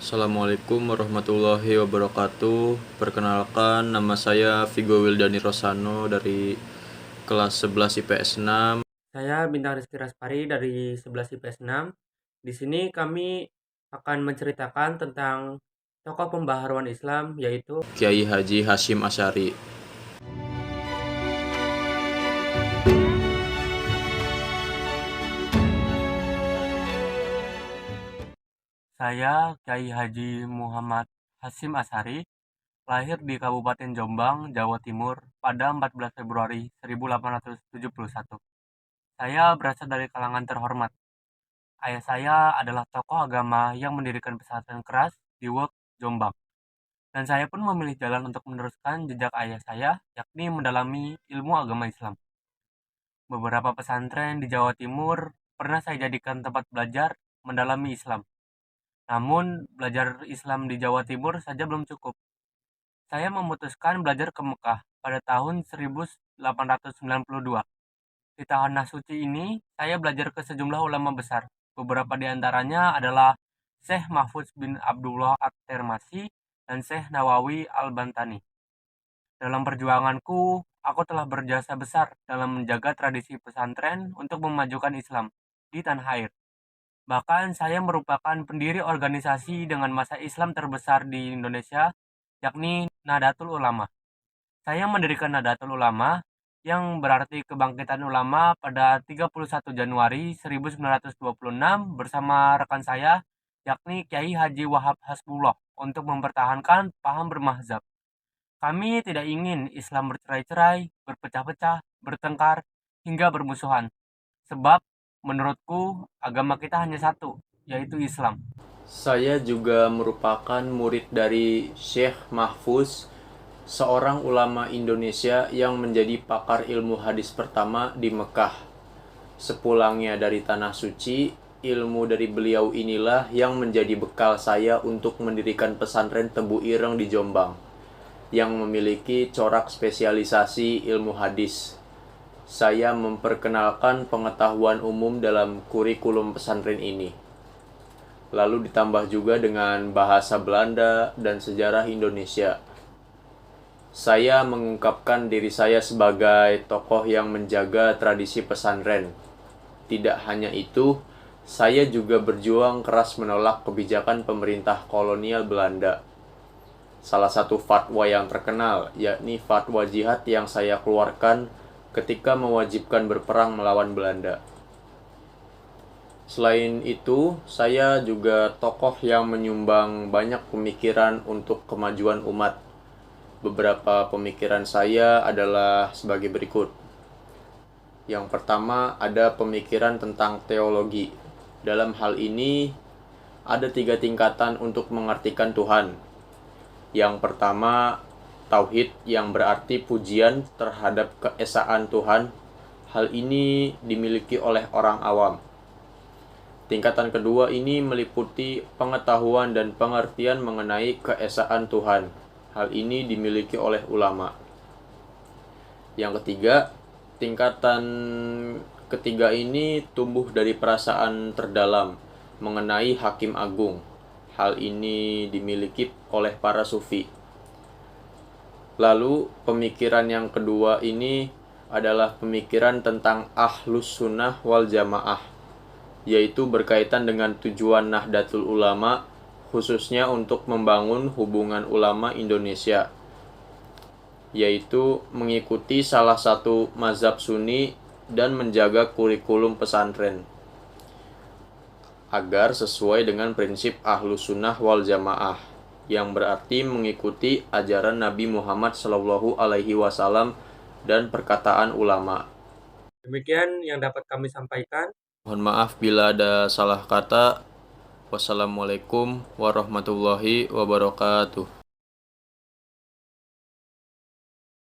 Assalamualaikum warahmatullahi wabarakatuh. Perkenalkan, nama saya Vigo Wildani Rosano dari kelas 11 IPS 6. Saya Bintang Rizky Raspari dari 11 IPS 6. Di sini kami akan menceritakan tentang tokoh pembaharuan Islam yaitu Kiai Haji Hasyim Asy'ari. saya Kiai Haji Muhammad Hasyim Asy'ari, lahir di Kabupaten Jombang, Jawa Timur pada 14 Februari 1871. Saya berasal dari kalangan terhormat. Ayah saya adalah tokoh agama yang mendirikan pesantren keras di Wek, Jombang. Dan saya pun memilih jalan untuk meneruskan jejak ayah saya, yakni mendalami ilmu agama Islam. Beberapa pesantren di Jawa Timur pernah saya jadikan tempat belajar mendalami Islam. Namun, belajar Islam di Jawa Timur saja belum cukup. Saya memutuskan belajar ke Mekah pada tahun 1892. Di tanah suci ini, saya belajar ke sejumlah ulama besar. Beberapa di antaranya adalah Syekh Mahfudz bin Abdullah At-Tirmasi dan Syekh Nawawi Al-Bantani. Dalam perjuanganku, aku telah berjasa besar dalam menjaga tradisi pesantren untuk memajukan Islam di tanah air. Bahkan saya merupakan pendiri organisasi dengan masa Islam terbesar di Indonesia, yakni Nahdlatul Ulama. Saya mendirikan Nahdlatul Ulama yang berarti kebangkitan ulama pada 31 Januari 1926 bersama rekan saya, yakni Kiai Haji Wahab Hasbullah, untuk mempertahankan paham bermazhab. Kami tidak ingin Islam bercerai-cerai, berpecah-pecah, bertengkar, hingga bermusuhan. Sebab, menurutku, agama kita hanya satu, yaitu Islam. Saya juga merupakan murid dari Syekh Mahfuz, seorang ulama Indonesia yang menjadi pakar ilmu hadis pertama di Mekah. Sepulangnya dari tanah suci, ilmu dari beliau inilah yang menjadi bekal saya untuk mendirikan pesantren Tebu Ireng di Jombang, yang memiliki corak spesialisasi ilmu hadis. Saya memperkenalkan pengetahuan umum dalam kurikulum pesantren ini. Lalu ditambah juga dengan bahasa Belanda dan sejarah Indonesia. Saya mengungkapkan diri saya sebagai tokoh yang menjaga tradisi pesantren. Tidak hanya itu, saya juga berjuang keras menolak kebijakan pemerintah kolonial Belanda. Salah satu fatwa yang terkenal, yakni fatwa jihad yang saya keluarkan ketika mewajibkan berperang melawan Belanda. Selain itu, saya juga tokoh yang menyumbang banyak pemikiran untuk kemajuan umat. Beberapa pemikiran saya adalah sebagai berikut. Yang pertama, ada pemikiran tentang teologi. Dalam hal ini, ada 3 tingkatan untuk mengartikan Tuhan. Yang pertama, tauhid, yang berarti pujian terhadap keesaan Tuhan. Hal ini dimiliki oleh orang awam. Tingkatan kedua ini meliputi pengetahuan dan pengertian mengenai keesaan Tuhan. Hal ini dimiliki oleh ulama. Yang ketiga, tingkatan ketiga ini tumbuh dari perasaan terdalam mengenai Hakim Agung. Hal ini dimiliki oleh para sufi. Lalu pemikiran yang kedua ini adalah pemikiran tentang Ahlus Sunnah wal Jamaah, yaitu berkaitan dengan tujuan Nahdlatul Ulama, khususnya untuk membangun hubungan ulama Indonesia, yaitu mengikuti salah satu mazhab Sunni dan menjaga kurikulum pesantren agar sesuai dengan prinsip Ahlus Sunnah wal Jamaah, yang berarti mengikuti ajaran Nabi Muhammad SAW dan perkataan ulama. Demikian yang dapat kami sampaikan. Mohon maaf bila ada salah kata. Wassalamualaikum warahmatullahi wabarakatuh.